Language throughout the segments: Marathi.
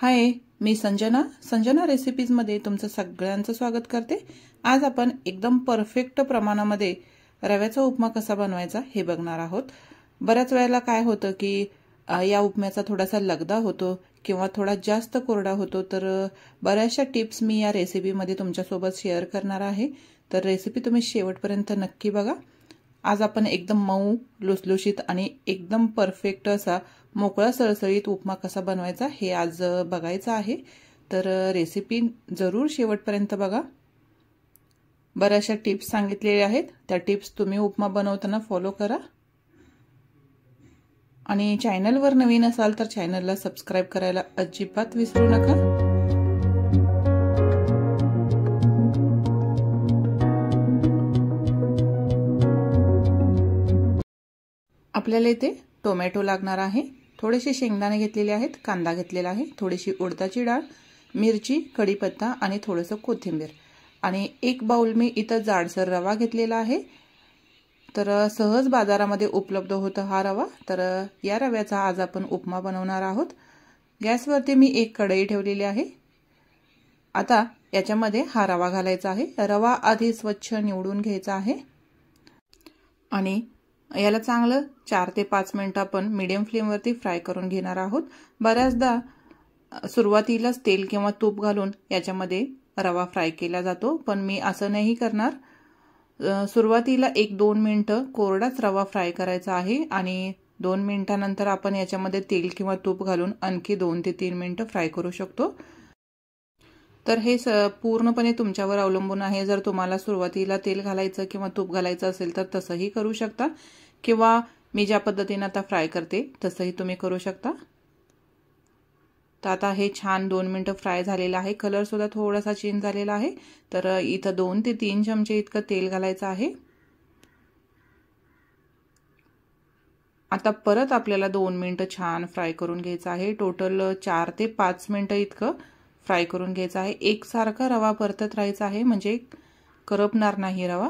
हाय, मी संजना रेसिपीजमध्ये तुमचं सगळ्यांचं स्वागत करते। आज आपण एकदम परफेक्ट प्रमाणामध्ये रव्याचा उपमा कसा बनवायचा हे बघणार आहोत। बऱ्याच वेळेला काय होतं की या उपम्याचा थोडासा लगदा होतो किंवा थोडा जास्त कोरडा होतो, तर बऱ्याचशा टिप्स मी या रेसिपीमध्ये तुमच्यासोबत शेअर करणार आहे। तर रेसिपी तुम्ही शेवटपर्यंत नक्की बघा। आज आपण एकदम मऊ, लुसलुशीत आणि एकदम परफेक्ट असा मोकळा सळसळीत उपमा कसा बनवायचा हे आज बघायचं आहे। तर रेसिपी जरूर शेवटपर्यंत बघा। बऱ्याचशा टिप्स सांगितलेल्या आहेत, त्या टिप्स तुम्ही उपमा बनवताना फॉलो करा। आणि चॅनलवर नवीन असाल तर चॅनलला सबस्क्राइब करायला अजिबात विसरू नका। आपल्याला इथे टोमॅटो लागणार आहे, थोडेसे शेंगदाणे घेतलेले आहेत, कांदा घेतलेला आहे, थोडीशी उडदाची डाळ, मिरची, कढीपत्ता आणि थोडंसं कोथिंबीर आणि एक बाउल मी इथं जाडसर रवा घेतलेला आहे। तर सहज बाजारामध्ये उपलब्ध होतं हा रवा। तर या रव्याचा आज आपण उपमा बनवणार आहोत। गॅसवरती मी एक कढई ठेवलेली आहे। आता याच्यामध्ये हा रवा घालायचा आहे। रवा आधी स्वच्छ निवडून घ्यायचा आहे आणि याला चांगलं 4 ते 5 मिनिट आपण मीडियम फ्लेमवरती फ्राय करून घेणार आहोत। बऱ्याचदा सुरुवातीलाच तेल किंवा तूप घालून याच्यामध्ये रवा फ्राय केला जातो, पण मी असं नाही करणार। सुरुवातीला 1-2 मिनिटं कोरडाच रवा फ्राय करायचा आहे आणि 2 मिनिटांनंतर आपण याच्यामध्ये तेल किंवा तूप घालून आणखी 2 ते 3 मिनिटं फ्राय करू शकतो। तर हे पूर्णपणे तुमच्यावर अवलंबून आहे। जर तुम्हाला सुरुवातीला तेल घालायचं किंवा तूप घालायचं असेल तर तसंही करू शकता, किंवा मी ज्या पद्धतीने आता फ्राय करते तसंही तुम्ही करू शकता। तर आता हे छान 2 मिनिटं फ्राय झालेलं आहे, कलर सुद्धा थोडासा चेंज झालेला आहे। तर इथं 2 ते 3 चमचे इतकं तेल घालायचं आहे। आता परत आपल्याला 2 मिनिटं छान फ्राय करून घ्यायचं आहे। टोटल 4 ते 5 मिनिटं इतकं फ्राय करून घ्यायचा आहे। एकसारखा रवा परतत राहायचा आहे, म्हणजे करपणार नाही रवा।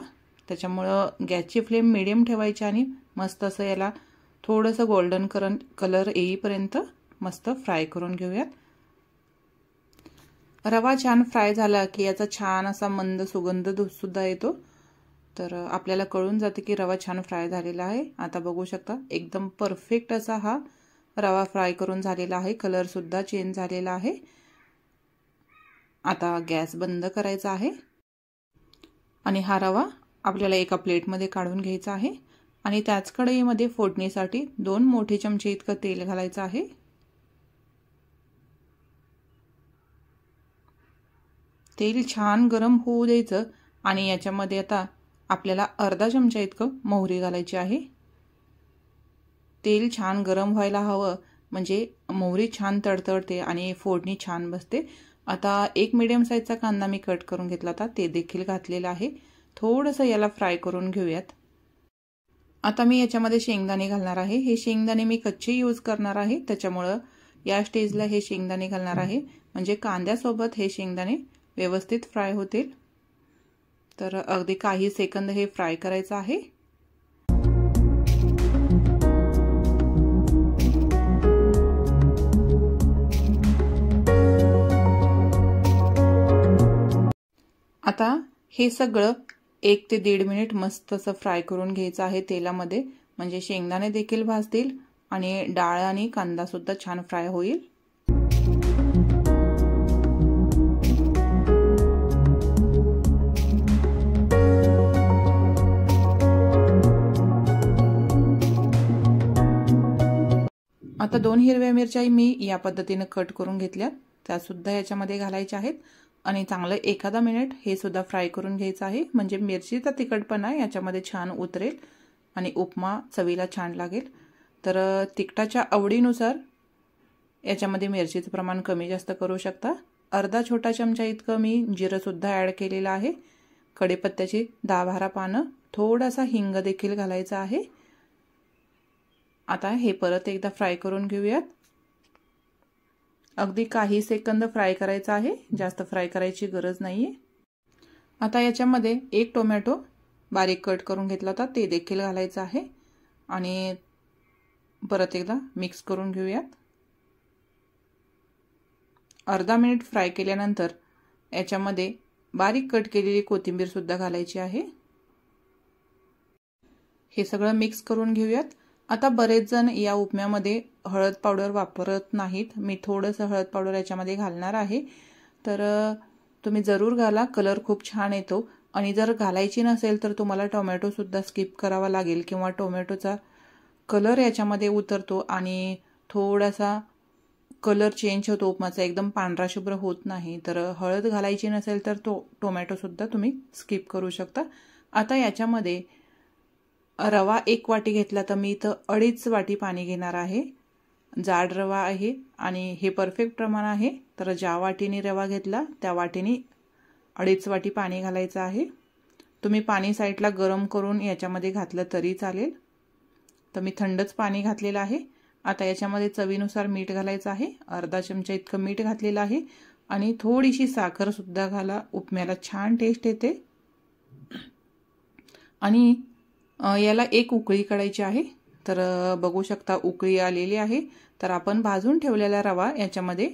त्याच्यामुळे गॅसची फ्लेम मीडियम ठेवायची आणि मस्त असं याला थोडंसं गोल्डन कलर येईपर्यंत मस्त फ्राय करून घेऊयात। रवा छान फ्राय झाला की याचा छान असा मंद सुगंध सुद्धा येतो, तर आपल्याला कळून जाते की रवा छान फ्राय झालेला आहे। आता बघू शकता एकदम परफेक्ट असा हा रवा फ्राय करून झालेला आहे, कलर सुद्धा चेंज झालेला आहे। आता गॅस बंद करायचा आहे आणि हा रवा आपल्याला एका प्लेटमध्ये काढून घ्यायचा आहे आणि त्याच कढईमध्ये फोडणीसाठी 2 मोठे चमचे इतकं तेल घालायचं आहे। तेल छान गरम होऊ द्यायचं आणि याच्यामध्ये आता आपल्याला अर्धा चमचा इतकं मोहरी घालायची आहे। तेल छान गरम व्हायला हवं, म्हणजे मोहरी छान तडतडते आणि फोडणी छान बसते। आता एक मीडियम साईजचा कांदा मी कट करून घेतला होता, ते देखील घातलेला आहे। थोडंसं याला फ्राय करून घेऊयात। आता मी याच्यामध्ये शेंगदाणे घालणार आहे। हे शेंगदाणे मी कच्चे यूज करणार आहे, त्याच्यामुळं या स्टेजला हे शेंगदाणे घालणार आहे, म्हणजे कांद्यासोबत हे शेंगदाणे व्यवस्थित फ्राय होतील। तर अगदी काही सेकंद हे फ्राय करायचं आहे। आता हे सगळं 1 ते 1.5 मिनिट मस्त असं फ्राय करून घ्यायचं आहे तेलामध्ये, म्हणजे शेंगदाणे देखील भाजतील आणि डाळ आणि कांदा सुद्धा छान फ्राय होईल। आता 2 हिरव्या मिरच्या मी या पद्धतीने कट करून घेतल्या, त्या सुद्धा याच्यामध्ये घालायच्या आहेत आणि चांगलं एखादा मिनिट हे सुद्धा फ्राय करून घ्यायचं आहे, म्हणजे मिरचीचा तिखटपणा याच्यामध्ये छान उतरेल आणि उपमा चवीला छान लागेल। तर तिखटाच्या आवडीनुसार याच्यामध्ये मिरचीचं प्रमाण कमी जास्त करू शकता। अर्धा छोटा चमचा इतकं मी जिरं सुद्धा ॲड केलेलं आहे, कढीपत्त्याची 10-12 पानं, थोडासा हिंग देखील घालायचा आहे। आता हे परत एकदा फ्राय करून घेऊयात। अगदी काही सेकंद फ्राय करायचा आहे, जास्त फ्राय करायची गरज नाहीये। आता याच्यामध्ये एक टोमॅटो बारीक कट करून घेतला होता, ते देखील घालायचं आहे आणि परत एकदा मिक्स करून घेऊयात। अर्धा मिनिट फ्राय केल्यानंतर याच्यामध्ये बारीक कट केलेली कोथिंबीर सुद्धा घालायची आहे। हे सगळं मिक्स करून घेऊयात। आता बरेच जण या उपम्यामध्ये हळद पावडर वापरत नाहीत, मी थोडंसं हळद पावडर याच्यामध्ये घालणार आहे, तर तुम्ही जरूर घाला, कलर खूप छान येतो। आणि जर घालायची नसेल तर तुम्हाला टोमॅटो सुद्धा स्किप करावा लागेल, किंवा टोमॅटोचा कलर याच्यामध्ये उतरतो आणि थोडासा कलर चेंज होतो उपमाचा, एकदम पांढरा शुभ्र होत नाही। तर हळद घालायची नसेल तर टोमॅटो सुद्धा तुम्ही स्किप करू शकता। आता याच्यामध्ये रवा 1 वाटी घेतला तर मी इथं 2.5 वाटी पाणी घेणार आहे। जाड रवा आहे आणि हे परफेक्ट प्रमाण आहे, तर ज्या वाटीने रवा घेतला त्या वाटीने 2.5 वाटी पाणी घालायचं आहे। तुम्ही पाणी साईडला गरम करून याच्यामध्ये घातलं तरी चालेल, तर मी थंडच पाणी घातलेलं आहे। आता याच्यामध्ये चवीनुसार मीठ घालायचं आहे, अर्धा चमचा इतकं मीठ घातलेलं आहे आणि थोडीशी साखर सुद्धा घाला, उपम्याला छान टेस्ट येते। आणि याला 1 उकळी काढायची आहे, तर बघू शकता उकळी आलेली आहे। तर आपण भाजून ठेवलेला रवा याच्यामध्ये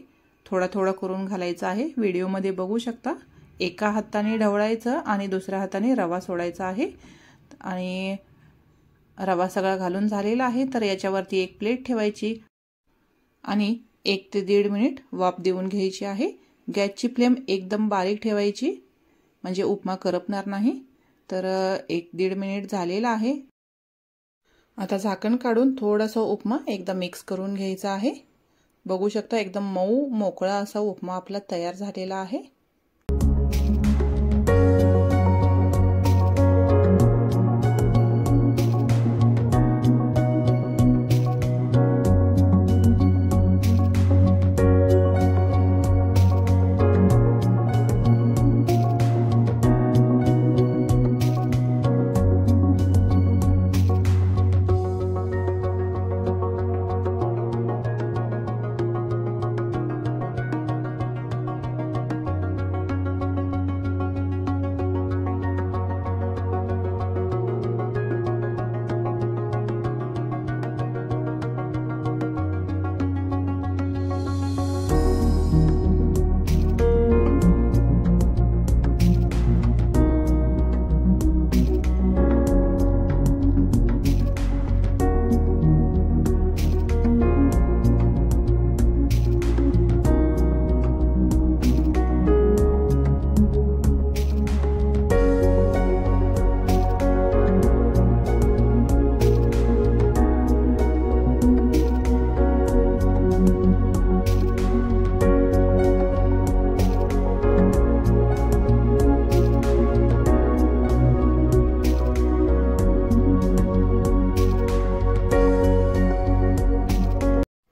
थोडा थोडा करून घालायचा आहे, व्हिडिओमध्ये बघू शकता। एका हाताने ढवळायचं आणि दुसऱ्या हाताने रवा सोडायचा आहे। आणि रवा सगळा घालून झालेला आहे, तर याच्यावरती एक प्लेट ठेवायची आणि 1 ते 1.5 मिनिट वाफ देऊन घ्यायची आहे। गॅसची फ्लेम एकदम बारीक ठेवायची, म्हणजे उपमा करपणार नाही। तर 1-1.5 मिनिट झालेला आहे। आता झाकण काढून थोडासा उपमा एकदा मिक्स करून घ्यायचा आहे। बघू शकता एकदम मऊ मोकळा असा उपमा आपला तयार झालेला आहे।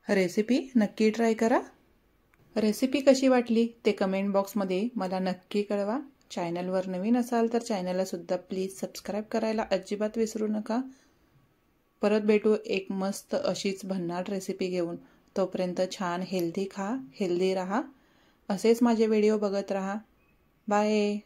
रेसिपी नक्की ट्राय करा। रेसिपी कशी वाटली ते कमेंट बॉक्समध्ये मला नक्की कळवा। चॅनलवर नवीन असाल तर चॅनलला सुद्धा प्लीज सबस्क्राईब करायला अजिबात विसरू नका। परत भेटू एक मस्त अशीच भन्नाट रेसिपी घेऊन, तोपर्यंत छान हेल्दी खा, हेल्दी राहा, असेच माझे व्हिडिओ बघत राहा। बाय।